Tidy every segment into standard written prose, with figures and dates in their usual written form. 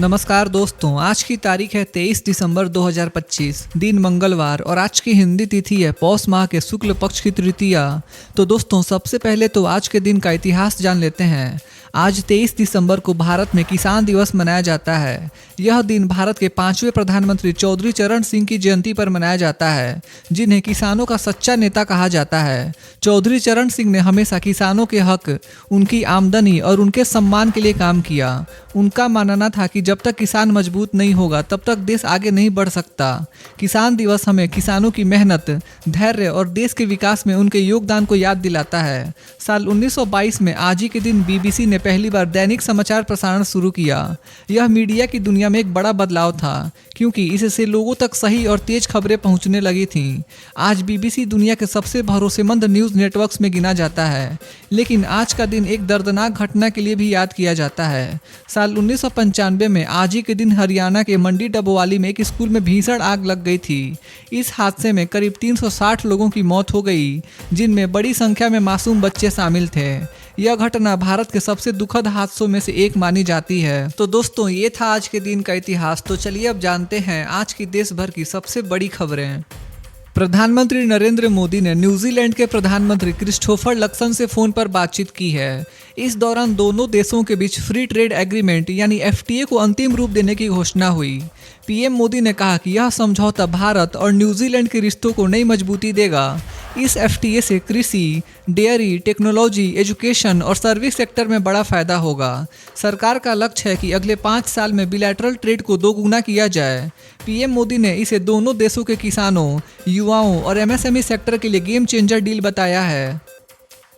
नमस्कार दोस्तों, आज की तारीख है 23 दिसंबर 2025, दिन मंगलवार और आज की हिंदी तिथि है पौष माह के शुक्ल पक्ष की तृतीया। तो दोस्तों, सबसे पहले तो आज के दिन का इतिहास जान लेते हैं। आज 23 दिसंबर को भारत में किसान दिवस मनाया जाता है। यह दिन भारत के 5वें प्रधानमंत्री चौधरी चरण सिंह की जयंती पर मनाया जाता है, जिन्हें किसानों का सच्चा नेता कहा जाता है। चौधरी चरण सिंह ने हमेशा किसानों के हक, उनकी आमदनी और उनके सम्मान के लिए काम किया। उनका मानना था कि जब तक किसान मजबूत नहीं होगा तब तक देश आगे नहीं बढ़ सकता। किसान दिवस हमें किसानों की मेहनत, धैर्य और देश के विकास में उनके योगदान को याद दिलाता है। साल 1922 में आज ही के दिन बीबीसी ने पहली बार दैनिक समाचार प्रसारण शुरू किया। यह मीडिया की दुनिया में एक बड़ा बदलाव था, क्योंकि इससे लोगों तक सही और तेज खबरें पहुंचने लगी थीं। आज बीबीसी दुनिया के सबसे भरोसेमंद न्यूज़ नेटवर्क्स में गिना जाता है। लेकिन आज का दिन एक दर्दनाक घटना के लिए भी याद किया जाता है। साल 1995 में आज ही के दिन हरियाणा के मंडी डबोवाली में एक स्कूल में भीषण आग लग गई थी। इस हादसे में करीब 360 लोगों की मौत हो गई, जिनमें बड़ी संख्या में मासूम बच्चे शामिल थे। यह घटना भारत के सबसे दुखद हादसों में से एक मानी जाती है। तो दोस्तों, ये था आज के दिन का इतिहास। तो चलिए अब जानते हैं आज की देश भर की सबसे बड़ी खबरें। प्रधानमंत्री नरेंद्र मोदी ने न्यूजीलैंड के प्रधानमंत्री क्रिस्टोफर लक्सन से फोन पर बातचीत की है। इस दौरान दोनों देशों के बीच फ्री ट्रेड एग्रीमेंट यानी एफटीए को अंतिम रूप देने की घोषणा हुई। पीएम मोदी ने कहा कि यह समझौता भारत और न्यूजीलैंड के रिश्तों को नई मजबूती देगा। इस एफटीए से कृषि, डेयरी, टेक्नोलॉजी, एजुकेशन और सर्विस सेक्टर में बड़ा फायदा होगा। सरकार का लक्ष्य है कि अगले 5 साल में बिलैटरल ट्रेड को दोगुना किया जाए। पीएम मोदी ने इसे दोनों देशों के किसानों, युवाओं और एमएसएमई सेक्टर के लिए गेम चेंजर डील बताया है।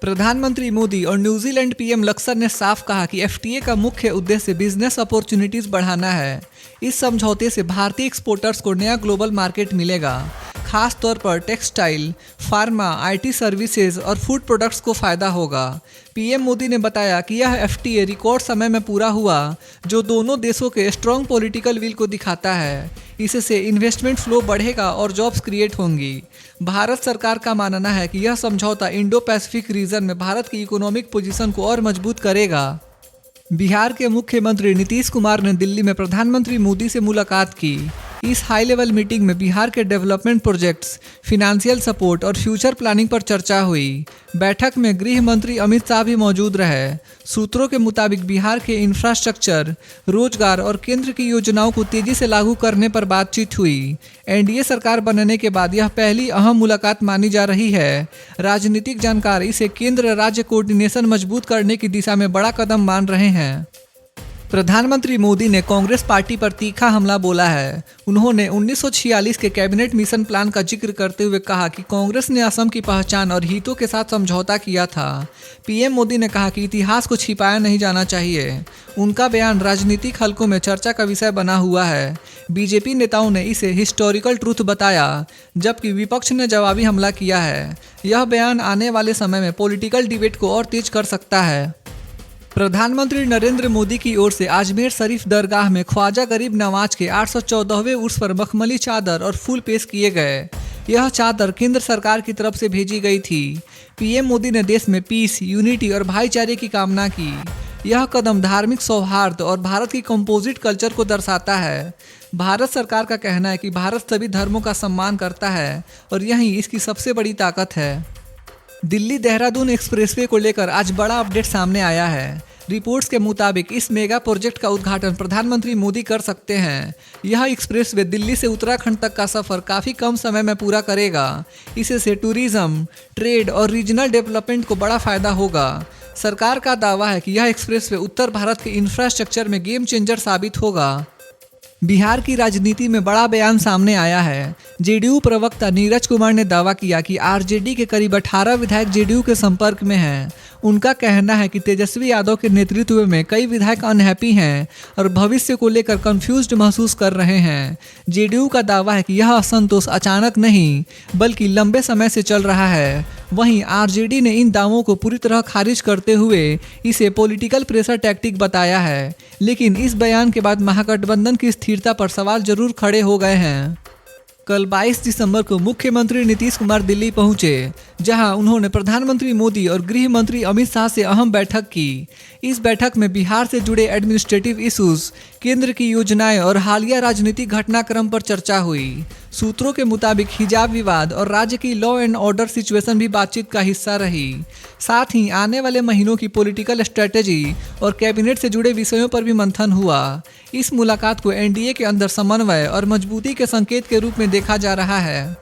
प्रधानमंत्री मोदी और न्यूजीलैंड पीएम लक्सन ने साफ कहा कि एफटीए का मुख्य उद्देश्य बिजनेस अपॉर्चुनिटीज बढ़ाना है। इस समझौते से भारतीय एक्सपोर्टर्स को नया ग्लोबल मार्केट मिलेगा। खास तौर पर टेक्सटाइल, फार्मा, आईटी सर्विसेज और फूड प्रोडक्ट्स को फायदा होगा। पीएम मोदी ने बताया कि यह एफटीए रिकॉर्ड समय में पूरा हुआ, जो दोनों देशों के स्ट्रॉन्ग पॉलिटिकल विल को दिखाता है। इससे इन्वेस्टमेंट फ्लो बढ़ेगा और जॉब्स क्रिएट होंगी। भारत सरकार का मानना है कि यह समझौता इंडो पैसिफिक रीजन में भारत की इकोनॉमिक पोजीशन को और मजबूत करेगा। बिहार के मुख्यमंत्री नीतीश कुमार ने दिल्ली में प्रधानमंत्री मोदी से मुलाकात की। इस हाई लेवल मीटिंग में बिहार के डेवलपमेंट प्रोजेक्ट्स, फिनेंशियल सपोर्ट और फ्यूचर प्लानिंग पर चर्चा हुई। बैठक में गृह मंत्री अमित शाह भी मौजूद रहे। सूत्रों के मुताबिक बिहार के इंफ्रास्ट्रक्चर, रोजगार और केंद्र की योजनाओं को तेजी से लागू करने पर बातचीत हुई। एनडीए सरकार बनने के बाद यह पहली अहम मुलाकात मानी जा रही है। राजनीतिक जानकार इसे केंद्र राज्य कोऑर्डिनेशन मजबूत करने की दिशा में बड़ा कदम मान रहे हैं। प्रधानमंत्री मोदी ने कांग्रेस पार्टी पर तीखा हमला बोला है। उन्होंने 1946 के कैबिनेट मिशन प्लान का जिक्र करते हुए कहा कि कांग्रेस ने असम की पहचान और हितों के साथ समझौता किया था। पीएम मोदी ने कहा कि इतिहास को छिपाया नहीं जाना चाहिए। उनका बयान राजनीतिक हलकों में चर्चा का विषय बना हुआ है। बीजेपी नेताओं ने इसे हिस्टोरिकल ट्रूथ बताया, जबकि विपक्ष ने जवाबी हमला किया है। यह बयान आने वाले समय में पॉलिटिकल डिबेट को और तेज कर सकता है। प्रधानमंत्री नरेंद्र मोदी की ओर से अजमेर शरीफ दरगाह में ख्वाजा गरीब नवाज के 814वें उर्स पर मखमली चादर और फूल पेश किए गए। यह चादर केंद्र सरकार की तरफ से भेजी गई थी। पीएम मोदी ने देश में पीस, यूनिटी और भाईचारे की कामना की। यह कदम धार्मिक सौहार्द और भारत की कंपोजिट कल्चर को दर्शाता है। भारत सरकार का कहना है कि भारत सभी धर्मों का सम्मान करता है और यही इसकी सबसे बड़ी ताकत है। दिल्ली देहरादून एक्सप्रेसवे को लेकर आज बड़ा अपडेट सामने आया है। रिपोर्ट्स के मुताबिक इस मेगा प्रोजेक्ट का उद्घाटन प्रधानमंत्री मोदी कर सकते हैं। यह एक्सप्रेसवे दिल्ली से उत्तराखंड तक का सफर काफ़ी कम समय में पूरा करेगा। इससे टूरिज्म, ट्रेड और रीजनल डेवलपमेंट को बड़ा फायदा होगा। सरकार का दावा है कि यह एक्सप्रेसवे उत्तर भारत के इंफ्रास्ट्रक्चर में गेम चेंजर साबित होगा। बिहार की राजनीति में बड़ा बयान सामने आया है। जेडीयू प्रवक्ता नीरज कुमार ने दावा किया कि आरजेडी के करीब 18 विधायक जेडीयू के संपर्क में हैं। उनका कहना है कि तेजस्वी यादव के नेतृत्व में कई विधायक अनहैप्पी हैं और भविष्य को लेकर कंफ्यूज्ड महसूस कर रहे हैं। जेडीयू का दावा है कि यह असंतोष अचानक नहीं, बल्कि लंबे समय से चल रहा है। वहीं आरजेडी ने इन दावों को पूरी तरह खारिज करते हुए इसे पॉलिटिकल प्रेशर टैक्टिक बताया है। लेकिन इस बयान के बाद महागठबंधन की स्थिरता पर सवाल जरूर खड़े हो गए हैं। कल 22 दिसंबर को मुख्यमंत्री नीतीश कुमार दिल्ली पहुंचे, जहां उन्होंने प्रधानमंत्री मोदी और गृह मंत्री अमित शाह से अहम बैठक की। इस बैठक में बिहार से जुड़े एडमिनिस्ट्रेटिव इश्यूज, केंद्र की योजनाएं और हालिया राजनीतिक घटनाक्रम पर चर्चा हुई। सूत्रों के मुताबिक हिजाब विवाद और राज्य की लॉ एंड ऑर्डर सिचुएशन भी बातचीत का हिस्सा रही। साथ ही आने वाले महीनों की पॉलिटिकल स्ट्रेटेजी और कैबिनेट से जुड़े विषयों पर भी मंथन हुआ। इस मुलाकात को एनडीए के अंदर समन्वय और मजबूती के संकेत के रूप में देखा जा रहा है।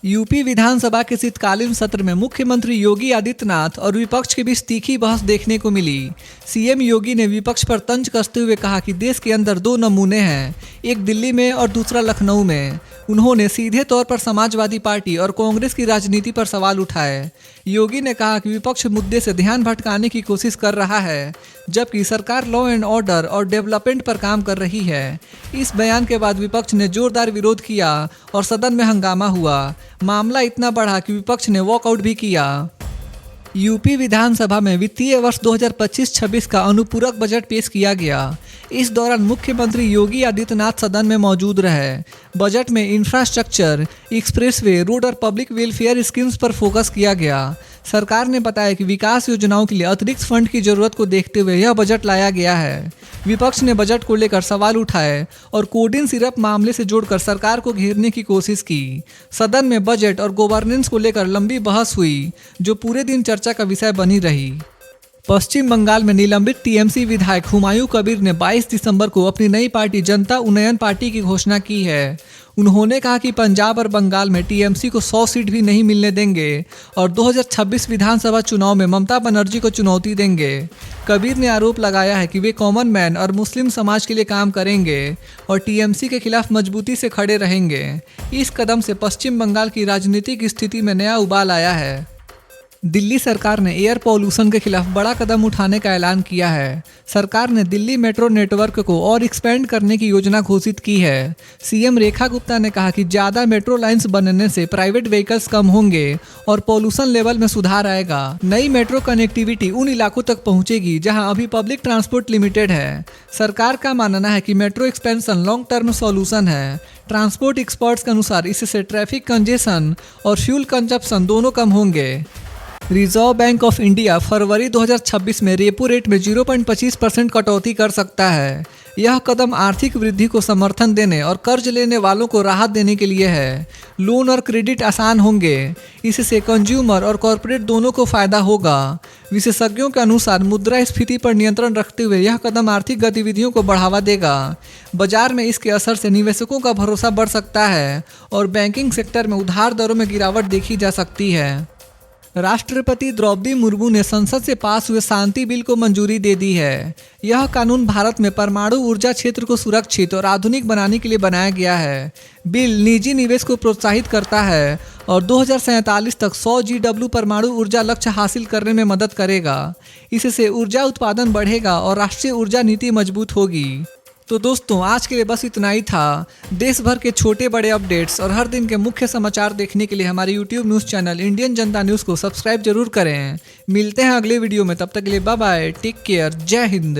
यूपी विधानसभा के शीतकालीन सत्र में मुख्यमंत्री योगी आदित्यनाथ और विपक्ष के बीच तीखी बहस देखने को मिली। सीएम योगी ने विपक्ष पर तंज कसते हुए कहा कि देश के अंदर दो नमूने हैं, एक दिल्ली में और दूसरा लखनऊ में। उन्होंने सीधे तौर पर समाजवादी पार्टी और कांग्रेस की राजनीति पर सवाल उठाए। योगी ने कहा कि विपक्ष मुद्दे से ध्यान भटकाने की कोशिश कर रहा है, जबकि सरकार लॉ एंड ऑर्डर और डेवलपमेंट पर काम कर रही है। इस बयान के बाद विपक्ष ने जोरदार विरोध किया और सदन में हंगामा हुआ। मामला इतना बढ़ा कि विपक्ष ने वॉकआउट भी किया। यूपी विधानसभा में वित्तीय वर्ष 2025-26 का अनुपूरक बजट पेश किया गया। इस दौरान मुख्यमंत्री योगी आदित्यनाथ सदन में मौजूद रहे। बजट में इंफ्रास्ट्रक्चर, एक्सप्रेसवे, रोड और पब्लिक वेलफेयर स्कीम्स पर फोकस किया गया। सरकार ने बताया कि विकास योजनाओं के लिए अतिरिक्त फंड की जरूरत को देखते हुए यह बजट लाया गया है। विपक्ष ने बजट को लेकर सवाल उठाए और कोडिन सिरप मामले से जोड़कर सरकार को घेरने की कोशिश की। सदन में बजट और गवर्नेंस को लेकर लंबी बहस हुई, जो पूरे दिन चर्चा का विषय बनी रही। पश्चिम बंगाल में निलंबित टीएमसी विधायक हुमायूं कबीर ने 22 दिसंबर को अपनी नई पार्टी जनता उन्नयन पार्टी की घोषणा की है। उन्होंने कहा कि पंजाब और बंगाल में टीएमसी को 100 सीट भी नहीं मिलने देंगे और 2026 विधानसभा चुनाव में ममता बनर्जी को चुनौती देंगे। कबीर ने आरोप लगाया है कि वे कॉमन मैन और मुस्लिम समाज के लिए काम करेंगे और टीएमसी के खिलाफ मजबूती से खड़े रहेंगे। इस कदम से पश्चिम बंगाल की राजनीतिक स्थिति में नया उबाल आया है। दिल्ली सरकार ने एयर पॉल्यूशन के खिलाफ बड़ा कदम उठाने का ऐलान किया है। सरकार ने दिल्ली मेट्रो नेटवर्क को और एक्सपेंड करने की योजना घोषित की है। सीएम रेखा गुप्ता ने कहा कि ज़्यादा मेट्रो लाइंस बनने से प्राइवेट व्हीकल्स कम होंगे और पॉल्यूशन लेवल में सुधार आएगा। नई मेट्रो कनेक्टिविटी उन इलाकों तक पहुंचेगी जहां अभी पब्लिक ट्रांसपोर्ट लिमिटेड है। सरकार का मानना है कि metro expansion long term solution है। ट्रांसपोर्ट एक्सपर्ट्स के अनुसार इससे ट्रैफिक कंजेशन और फ्यूल कंजप्शन दोनों कम होंगे। रिजर्व बैंक ऑफ इंडिया फरवरी 2026 में रेपो रेट में 0.25% कटौती कर सकता है। यह कदम आर्थिक वृद्धि को समर्थन देने और कर्ज लेने वालों को राहत देने के लिए है। लोन और क्रेडिट आसान होंगे। इससे कंज्यूमर और कॉरपोरेट दोनों को फायदा होगा। विशेषज्ञों के अनुसार मुद्रास्फीति पर नियंत्रण रखते हुए यह कदम आर्थिक गतिविधियों को बढ़ावा देगा। बाजार में इसके असर से निवेशकों का भरोसा बढ़ सकता है और बैंकिंग सेक्टर में उधार दरों में गिरावट देखी जा सकती है। राष्ट्रपति द्रौपदी मुर्मू ने संसद से पास हुए शांति बिल को मंजूरी दे दी है। यह कानून भारत में परमाणु ऊर्जा क्षेत्र को सुरक्षित और आधुनिक बनाने के लिए बनाया गया है। बिल निजी निवेश को प्रोत्साहित करता है और 2047 तक 100 GW परमाणु ऊर्जा लक्ष्य हासिल करने में मदद करेगा। इससे ऊर्जा उत्पादन बढ़ेगा और राष्ट्रीय ऊर्जा नीति मजबूत होगी। तो दोस्तों, आज के लिए बस इतना ही था। देश भर के छोटे बड़े अपडेट्स और हर दिन के मुख्य समाचार देखने के लिए हमारे YouTube न्यूज़ चैनल इंडियन जनता न्यूज़ को सब्सक्राइब जरूर करें। मिलते हैं अगले वीडियो में, तब तक के लिए बाय बाय, टेक केयर, जय हिंद।